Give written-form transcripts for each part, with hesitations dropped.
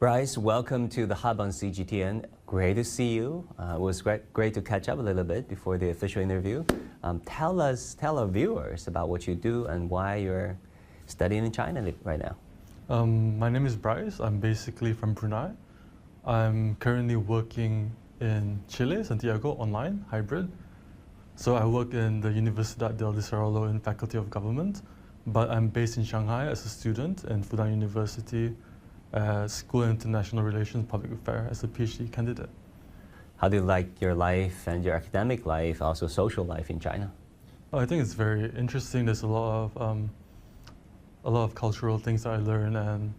Brice, welcome to the Hub on CGTN. Great to see you. It was great to catch up a little bit before the official interview. Tell our viewers about what you do and why you're studying in China right now. My name is Brice. I'm basically from Brunei. I'm currently working in Chile, Santiago, online, hybrid. So I work in the Universidad del Desarrollo in Faculty of Government, but I'm based in Shanghai as a student in Fudan University, School of International Relations, Public Affairs as a PhD candidate. How do you like your life and your academic life, also social life in China? Oh, I think it's very interesting. There's a lot of cultural things that I learn, and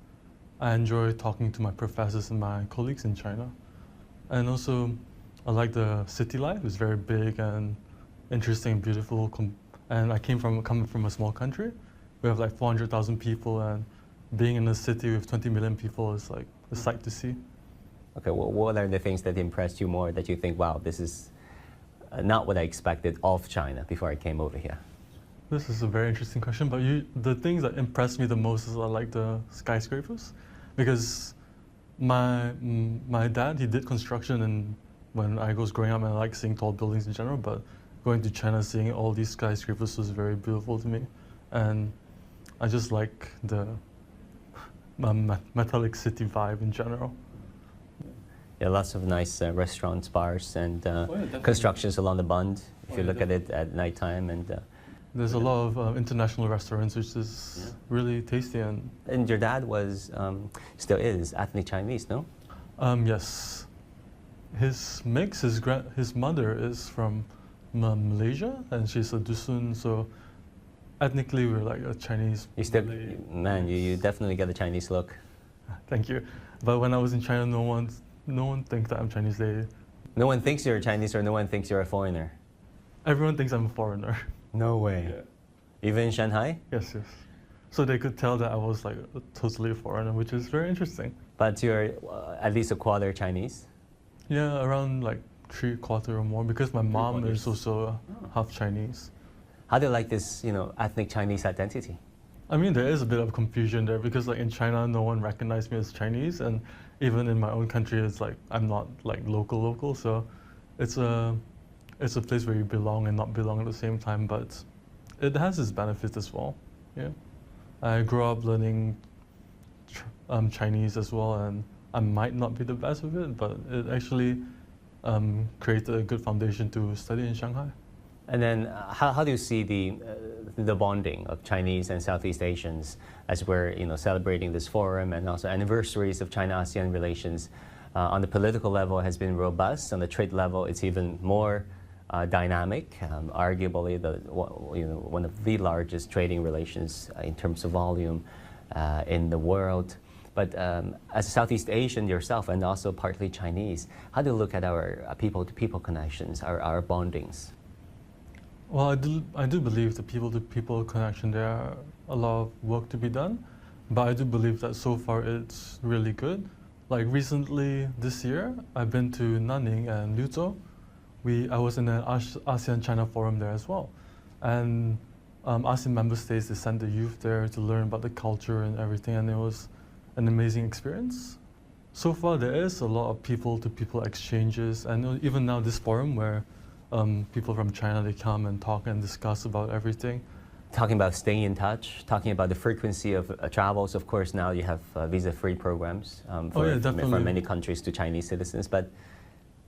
I enjoy talking to my professors and my colleagues in China. And also, I like the city life. It's very big and interesting, beautiful. And I coming from a small country. We have like 400,000 people, and being in a city with 20 million people is like a sight to see. Okay, well, what are the things that impressed you more that you think, wow, this is not what I expected of China before I came over here? This is a very interesting question, but the things that impressed me the most is like the skyscrapers, because my dad, he did construction, and when I was growing up, I like seeing tall buildings in general, but going to China, seeing all these skyscrapers was very beautiful to me, and I just like the metallic city vibe in general. Yeah, lots of nice restaurants, bars, and constructions along the Bund, if you look at it at nighttime. And there's a lot of international restaurants, which is really tasty. And your dad was, still is, ethnic Chinese, no? Yes. His mother is from Malaysia, and she's a Dusun, so ethnically we're like a Chinese. You definitely get a Chinese look. Thank you. But when I was in China, no one thinks that I'm Chinese. No one thinks you're Chinese, or no one thinks you're a foreigner? Everyone thinks I'm a foreigner. No way. Yeah. Even in Shanghai? Yes. So they could tell that I was like totally a foreigner, which is very interesting. But you're at least a quarter Chinese? Yeah, around like 3/4 or more, because my mom is also half Chinese. How do you like this, ethnic Chinese identity? I mean, there is a bit of confusion there, because like in China, no one recognized me as Chinese, and even in my own country, it's like I'm not like local. So it's a place where you belong and not belong at the same time, but it has its benefits as well. Yeah, I grew up learning Chinese as well, and I might not be the best with it, but it actually created a good foundation to study in Shanghai. And then how do you see the bonding of Chinese and Southeast Asians as we're celebrating this forum, and also anniversaries of China-ASEAN relations? On the political level, it has been robust. On the trade level, it's even more dynamic. Arguably, one of the largest trading relations in terms of volume in the world. But as a Southeast Asian yourself, and also partly Chinese, how do you look at our people-to-people connections, our bondings? Well, I do believe the people-to-people connection, there are a lot of work to be done, but I do believe that so far it's really good. Like recently this year, I've been to Nanning and Luzhou. I was in an ASEAN-China Forum there as well. And ASEAN member states, they sent the youth there to learn about the culture and everything, and it was an amazing experience. So far, there is a lot of people-to-people exchanges, and even now this forum where people from China, they come and talk and discuss about everything. Talking about staying in touch, talking about the frequency of travels. Of course, now you have visa-free programs from many countries to Chinese citizens. But,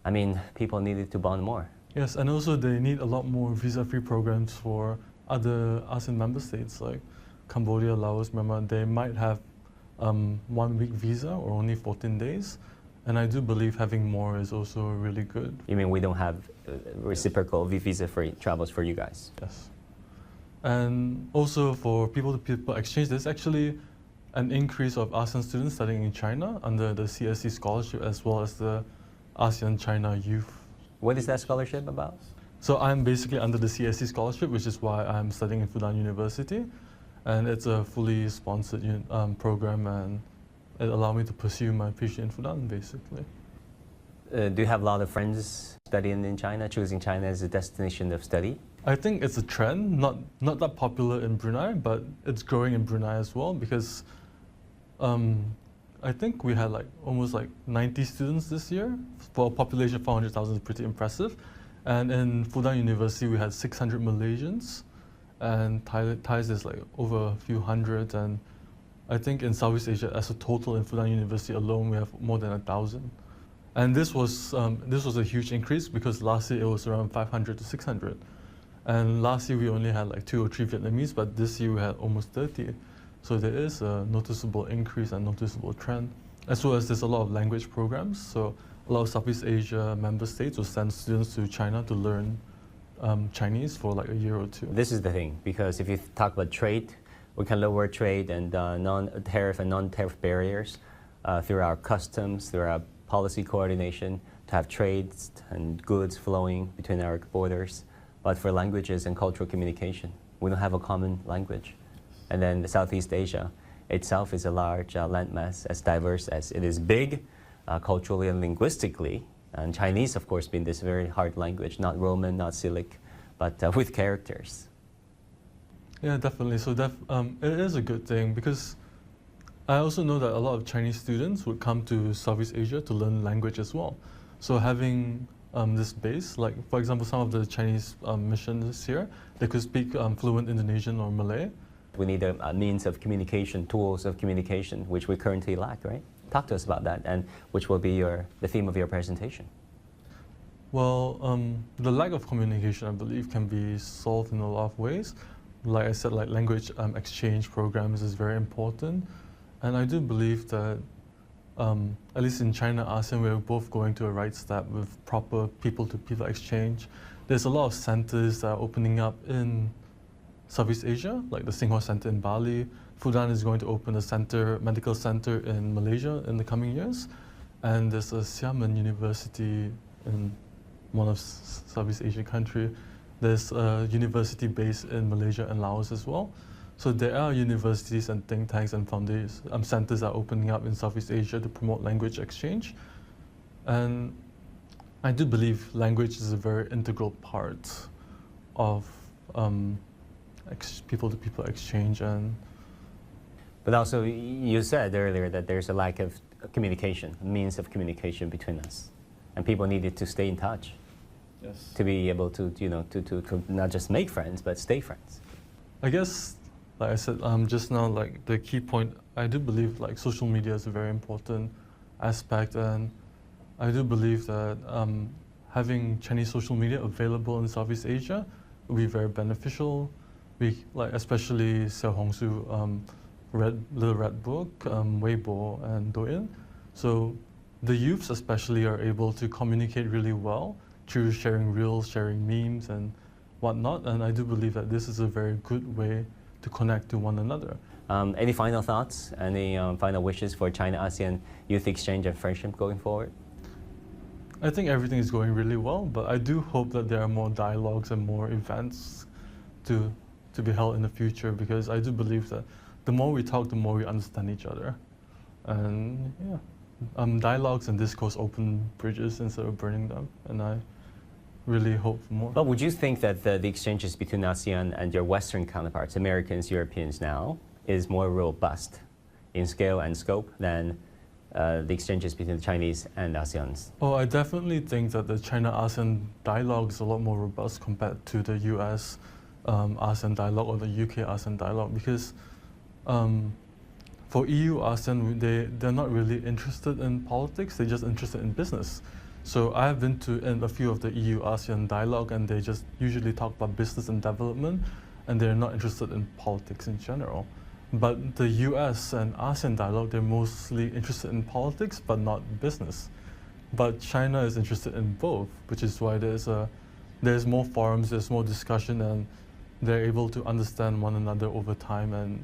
I mean, people needed to bond more. Yes, and also they need a lot more visa-free programs for other ASEAN member states, like Cambodia, Laos, Myanmar. They might have 1 week visa or only 14 days. And I do believe having more is also really good. You mean we don't have reciprocal visa-free travels for you guys? Yes. And also for people-to-people exchange, there's actually an increase of ASEAN students studying in China under the CSC scholarship, as well as the ASEAN-China Youth. What is that scholarship about? So I'm basically under the CSC scholarship, which is why I'm studying in Fudan University. And it's a fully sponsored program, and it allowed me to pursue my PhD in Fudan, basically. Do you have a lot of friends studying in China, choosing China as a destination of study? I think it's a trend, not that popular in Brunei, but it's growing in Brunei as well, because I think we had like almost like 90 students this year. For a population of 400,000 is pretty impressive. And in Fudan University, we had 600 Malaysians, and Thais is like over a few hundred. And I think in Southeast Asia, as a total in Fudan University alone, we have more than 1,000. And this was a huge increase because last year it was around 500 to 600. And last year we only had like 2 or 3 Vietnamese, but this year we had almost 30. So there is a noticeable increase and noticeable trend, as well as there's a lot of language programs. So a lot of Southeast Asia member states will send students to China to learn Chinese for like a year or 2. This is the thing, because if you talk about trade, we can lower trade and non-tariff and non-tariff barriers through our customs, through our policy coordination, to have trades and goods flowing between our borders. But for languages and cultural communication, we don't have a common language. And then the Southeast Asia itself is a large landmass, as diverse as it is big, culturally and linguistically. And Chinese, of course, being this very hard language, not Roman, not Cyrillic, but with characters. Yeah, definitely. So it is a good thing, because I also know that a lot of Chinese students would come to Southeast Asia to learn language as well. So having this base, like for example, some of the Chinese missions here, they could speak fluent Indonesian or Malay. We need a means of communication, tools of communication, which we currently lack, right? Talk to us about that, and which will be the theme of your presentation. Well, the lack of communication, I believe, can be solved in a lot of ways. Like I said, like language exchange programs is very important. And I do believe that, at least in China-ASEAN, we're both going to a right step with proper people-to-people exchange. There's a lot of centers that are opening up in Southeast Asia, like the Tsinghua Center in Bali. Fudan is going to open a medical center in Malaysia in the coming years. And there's a Xiamen University in one of Southeast Asian country. There's a university based in Malaysia and Laos as well. So there are universities and think tanks and foundations, centers are opening up in Southeast Asia to promote language exchange. And I do believe language is a very integral part of people-to-people exchange. But also, you said earlier that there's a lack of communication, means of communication between us. And people needed to stay in touch. Yes. To be able to, to not just make friends, but stay friends. I guess, like I said just now, like the key point, I do believe like social media is a very important aspect, and I do believe that having Chinese social media available in Southeast Asia will be very beneficial. We like especially Xiaohongshu, Little Red Book, Weibo, and Douyin. So the youths especially are able to communicate really well through sharing reels, sharing memes, and whatnot. And I do believe that this is a very good way to connect to one another. Any final thoughts? Any final wishes for China-ASEAN youth exchange and friendship going forward? I think everything is going really well, but I do hope that there are more dialogues and more events to be held in the future, because I do believe that the more we talk, the more we understand each other. And yeah, dialogues and discourse open bridges instead of burning them, and I really hope for more. But would you think that the exchanges between ASEAN and your Western counterparts, Americans, Europeans now, is more robust in scale and scope than the exchanges between the Chinese and ASEANs? Oh, I definitely think that the China-ASEAN dialogue is a lot more robust compared to the U.S. ASEAN dialogue or the UK ASEAN dialogue, because for EU-ASEAN, they're not really interested in politics, they're just interested in business. So I have been to a few of the EU-ASEAN dialogue, and they just usually talk about business and development, and they're not interested in politics in general. But the US and ASEAN dialogue, they're mostly interested in politics, but not business. But China is interested in both, which is why there's more forums, there's more discussion, and they're able to understand one another over time. And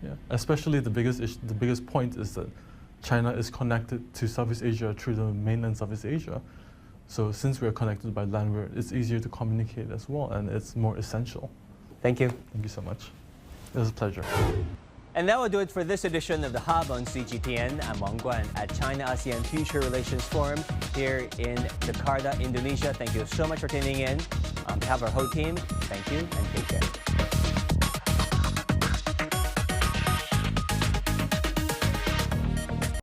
yeah, especially the biggest point is that China is connected to Southeast Asia through the mainland Southeast Asia. So since we're connected by land, it's easier to communicate as well, and it's more essential. Thank you. Thank you so much. It was a pleasure. And that will do it for this edition of The Hub on CGTN. I'm Wang Guan at China-ASEAN Future Relations Forum here in Jakarta, Indonesia. Thank you so much for tuning in. On behalf of our whole team, thank you and take care.